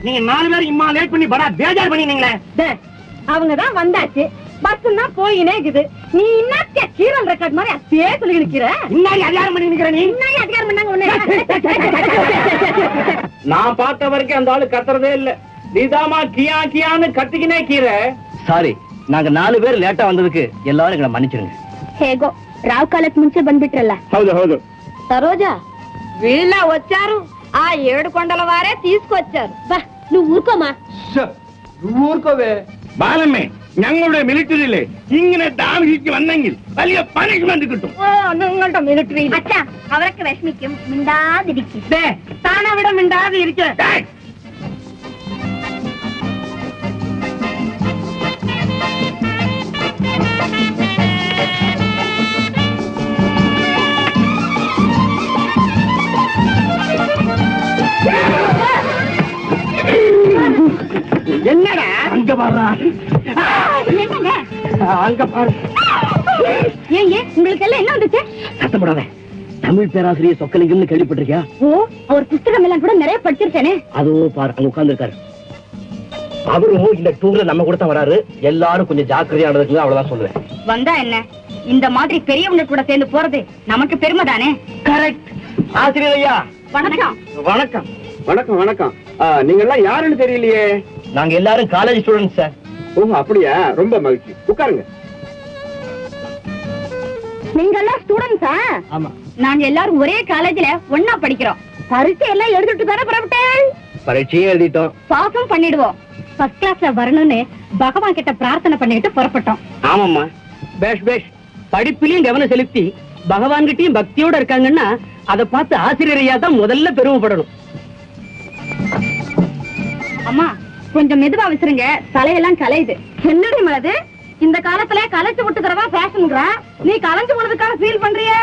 நீங்க 4 பேர் இம்மா லேட் பண்ணி படா பேஜார் பண்ணினீங்களே. அவங்கதான் வந்தாச்சு, பஸ்ஸுன்னா போயினே இருக்குது. நீ இன்னத்த கீரல் ரெக்கார்ட் மாதிரி அப்படியே சொல்லி நிக்கிற. இன்னாடி அதிகாரம் பண்ணி நிக்கிற நீ. இன்னாடி அதிகாரம் பண்ணாங்க ஒண்ணே. நான் பார்த்த வரைக்கும் அந்த ஆளு கத்துறதே இல்ல. நீதாமா கியா கியான்னு கத்திக்கினே கீரை. சாரி, நாங்க 4 பேர் லேட்டா வந்ததுக்கு எல்லாரும் எங்களை மன்னிச்சிருங்க. ಹೇಗೋ ರಾವ್ ಕಾಲಕ್ಕೆ ಮುಂಚೆ ಬಂದ್ಬಿಟ್ರಲ್ಲ. ಹೌದು ಹೌದು. సరోజా వీళ్ళ వచ్చారు, ఆ 7 కొండల వారే తీసుకొచ్చారు. బా నువ్వు ఊరుకోమా. నువ్వు ఊరుకోవే. ബാലമ്മേ, ഞങ്ങളുടെ മിലിറ്ററിയിലെ ഇങ്ങനെ താമസിച്ച് വന്നെങ്കിൽ വലിയ പണിഷ്മെന്റ് കിട്ടും. നിങ്ങളുടെ മിലിറ്ററി അച്ഛാ അവരൊക്കെ വിഷമിക്കും, മിണ്ടാതിരിക്കും. താനവിടെ മിണ്ടാതിരിക്കേ. என்னடா அங்க பாரு, அங்க பாரு. ஏன் உங்களுக்கு எல்லாம் என்ன வந்துச்சு? சத்தம் போடாத. தமிழ் பேராசிரியர் சொக்கலிங்கம்னு கேள்விப்பட்டிருக்கியா? ஓ, அவர் புத்தகம் எல்லாம் கூட நிறைய படிச்சிருக்கேனே. அதுவும் பாரு, அங்க உட்கார்ந்து இருக்காரு. அவரும் இந்த டூர்ல நம்ம கூட தான் வராரு. எல்லாரும் கொஞ்சம் ஜாக்கிரதையா நடந்துக்குங்க, அவ்வளவுதான் சொல்லுவேன். வந்தா என்ன, இந்த மாதிரி பெரியவங்க கூட சேர்ந்து போறது நமக்கு பெருமை தானே. கரெக்ட். ஆசிரியர் ஐயா வணக்கம். வணக்கம். வணக்கம் வணக்கம். நீங்க எல்லாம் யாருன்னு தெரியலையே. நாங்க எல்லாரும் காலேஜ் ஸ்டூடெண்ட்ஸ் சார். ஓ அப்படியா, ரொம்ப மகிழ்ச்சி. உட்காருங்க. நீங்க எல்லாம் ஸ்டூடெண்ட்ஸா? ஆமா. நாங்க எல்லாரும் ஒரே காலேஜ்ல ஒண்ணா படிக்கிறோம். பரீட்சை எல்லாம் எழுதிட்டு தானே புறப்பட்டேன். பரீட்சையும் எழுதிட்டோம், பாஸும் பண்ணிடுவோம். ஃபர்ஸ்ட் கிளாஸ்ல வரணும்னு பகவான் கிட்ட பிரார்த்தனை பண்ணிட்டு புறப்பட்டோம். ஆமாம்மா. பேஷ் பேஷ். படிப்பிலையும் கவனம் செலுத்தி பகவான் கிட்டயும் பக்தியோட இருக்காங்கன்னா அதை பார்த்து ஆசிரியர் ஐயா தான் முதல்ல பெருமைப்படணும். அம்மா கொஞ்சம் மெதுவா விசிறுங்க, தலையெல்லாம் கலையுது. என்னடி மலது, இந்த காலத்துல கலைச்சு விட்டுக்கிறவா ஃபேஷன்ங்கறா, நீ கலைஞ்சு போனதுக்காக ஃபீல் பண்றிய?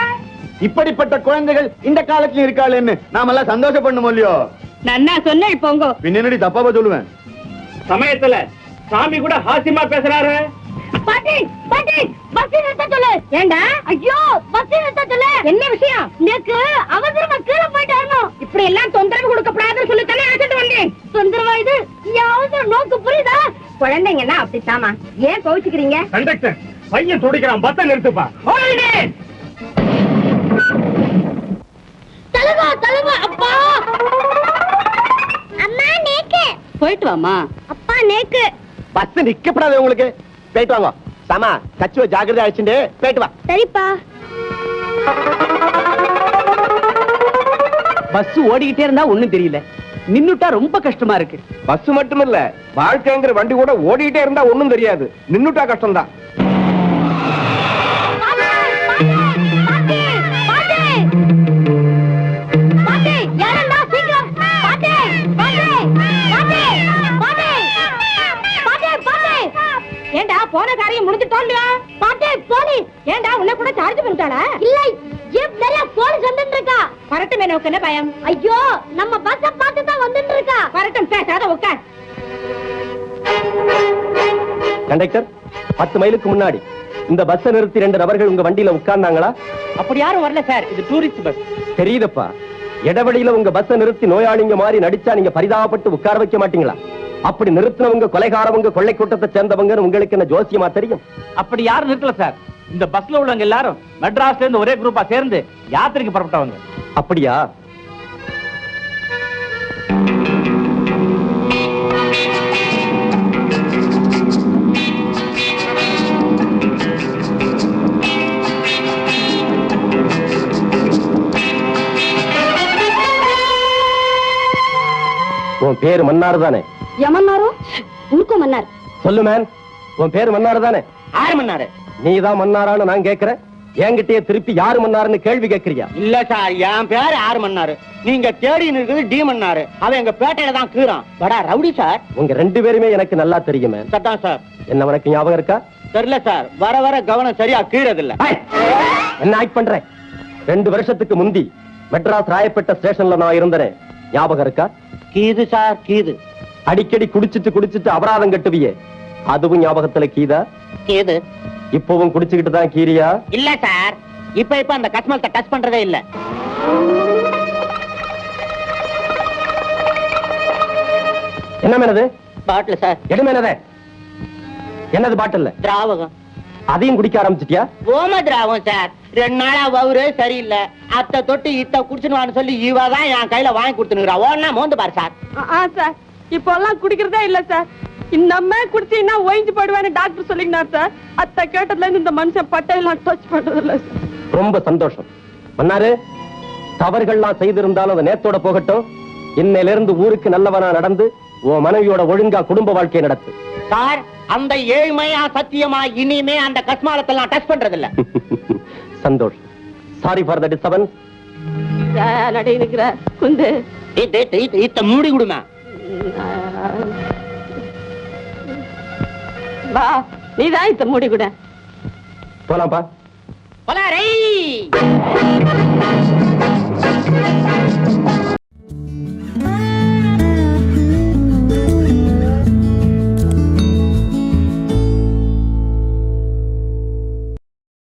இப்படிப்பட்ட குழந்தைகள் இந்த காலத்துல இருக்காளேன்னு நாம எல்லாம் சந்தோஷப்படணும் இல்லையோ? நன்னா சொன்ன. இப்போ உங்க பின்னாடி தப்பாவா சொல்லுவேன். சமயத்துல சாமி கூட ஹாசியமா பேசுறாரு. பாட்டி பாட்டி பஸ் நிறுத்த சொல்லு. ஏண்டா? ஐயோ பஸ் நிறுத்த சொல்லு. என்ன விஷயம்? நேக்கு அவசரமா கீழே போயிட்டு வரணும். இப்படி எல்லாம் தொந்தரவு கொடுக்கப்படாதுன்னு சொல்லி தானே அழைச்சிட்டு வந்தேன். தொந்தரவா இது? யாவது நோக்கு புரியுதா? குழந்தைங்கன்னா அப்படித்தாமா, ஏன் கோவிச்சுக்கிறீங்க? கண்டக்டர் பையன் துடிக்கிறான், பஸ்ஸை நிறுத்துப்பா. தலவா தலவா. அப்பா அம்மா நேக்கு. போயிட்டு வாமா. அப்பா நேக்கு. பஸ் நிக்கப்படாது உங்களுக்கு. போயிட்டு வாங்க. சாமா கச்சுவ ஜாக்கிரதை அழைச்சுட்டு போயிட்டு வா. சரிப்பா. பஸ் ஓடிக்கிட்டே இருந்தா ஒண்ணும் தெரியல, நின்னுட்டா ரொம்ப கஷ்டமா இருக்கு. பஸ் மட்டும் இல்ல, வாழ்க்கைங்கிற வண்டி கூட ஓடிட்டே இருந்தா ஒண்ணும் தெரியாது, நின்னுட்டா கஷ்டம் தான். ஏண்டா போன காரியம் முடிஞ்சிட்டோம் இல்லையா? பாட்டே போலி. ஏண்டா உன்னை கூட சார்ஜ் பண்ணிட்டாளா? இல்ல, ஜீப் நிறைய போலீஸ் வந்துட்டு இருக்கா. வரட்டும், எனக்கு என்ன பயம்? ஐயோ நம்ம பஸ்ஸ பார்த்து தான் வந்துட்டு இருக்கா. வரட்டும், பேசாத உட்கார். கண்டக்டர், 10 மைலுக்கு முன்னாடி இந்த பஸ் நிறுத்தி 2 நபர்கள் உங்க வண்டியில உட்கார்ந்தாங்களா? அப்படி யாரும் வரல சார், இது டூரிஸ்ட் பஸ். தெரியுதப்பா, இடைவெளியில உங்க பஸ் நிறுத்தி நோயாளிங்க மாதிரி நடிச்சா நீங்க பரிதாபப்பட்டு உட்கார வைக்க மாட்டீங்களா? அப்படி நிறுத்தினவங்க கொலைகாரவங்க, கொள்ளை கூட்டத்தை சேர்ந்தவங்க உங்களுக்கு என்ன ஜோசியமா தெரியும்? அப்படி யாரும் நிறுத்தல சார். இந்த பஸ்ல உள்ளவங்க எல்லாரும் மெட்ராஸ்ல இருந்து ஒரே குரூப்பா சேர்ந்து யாத்திரைக்கு புறப்பட்டவங்க. அப்படியா? உன் பேரு மன்னார் தானே? எமன்னாரோ? உனக்கும் மன்னார். சொல்லு மேன், உன் பேரு மன்னார் தானே? ஆறு மன்னாரு. நீதான் மன்னாரான்னு நான் கேட்கிறேன். என்கிட்டயே திருப்பி யாரு மன்னாருன்னு கேள்வி கேட்கறியா? இல்ல சார், என் பேரு ஆறு மன்னாரு, நீங்க தேடி இருக்குது டி மன்னாரு. அவன் எங்க பேட்டையில தான் கீறான். படா ரவுடி சார். உங்க 2 பேருமே எனக்கு நல்லா தெரியுமே. சத்தான் சார். என்ன உனக்கு ஞாபகம் இருக்கா? தெரியல சார், வர வர கவனம் சரியா கீழது இல்ல. என்ன ஆக்ட் பண்றேன்? 2 வருஷத்துக்கு முந்தி மெட்ராஸ் ராயப்பேட்டை ஸ்டேஷன்ல நான் இருந்தேன், ஞாபகம் இருக்கா? கீது சார், கீது. அடிக்கடி குடிச்சிட்டு அபராதம் கட்டுவியே, அதுவும் ஞாபகத்துல கீதா? கீது. இப்பவும் குடிச்சுக்கிட்டு தான் கீரியா? இல்ல சார், இப்ப அந்த கஸ்மலத்தை டச் பண்றதே இல்ல. என்ன மேனது? Bottle sir. எடுமேனதே என்னது பாட்டில்? திராவகம். அதையும் குடிக்க ஆரம்பிச்சிட்டியா? ஓம திராவகம் சார். 2 நாளா வவுரே சரியில்லை. அத்தை தொட்டு இத்த குடிச்சுன்னு சொல்லி இவதான் என் கையில வாங்கி கொடுத்துனுக்குறா. ஓன்னா மோந்து பாரு சார். சார், இப்போ எல்லாம் குடிக்கிறதே இல்ல சார். இன்னமே குடிச்சீங்கன்னா ஒயிஞ்சு போடுவேன்னு டாக்டர் சொல்லிங்கனார் சார். அத்தை கேட்டதுல இருந்து இந்த மனுஷன் பட்டையெல்லாம் டச் பண்றது இல்ல சார். ரொம்ப சந்தோஷம் மன்னாரு. தவறுகள்லாம் செய்திருந்தாலும் அது நேத்தோட போகட்டும். இன்னையிலிருந்து ஊருக்கு நல்லவனா நடந்து உன் மனைவியோட ஒழுங்கா குடும்ப வாழ்க்கையை நடத்து. சார், அந்த ஏழ்மையா சத்தியமா இனிமே அந்த கஸ்மாலத்தெல்லாம் டச் பண்றது இல்ல. சந்தோஷம். Sorry for the disturbance. நிக்கிற குந்து இத்த மூடி விடுமா. வா, நீதான் இத்த மூடி கூட. போலாம்ப்பா. போலாரே.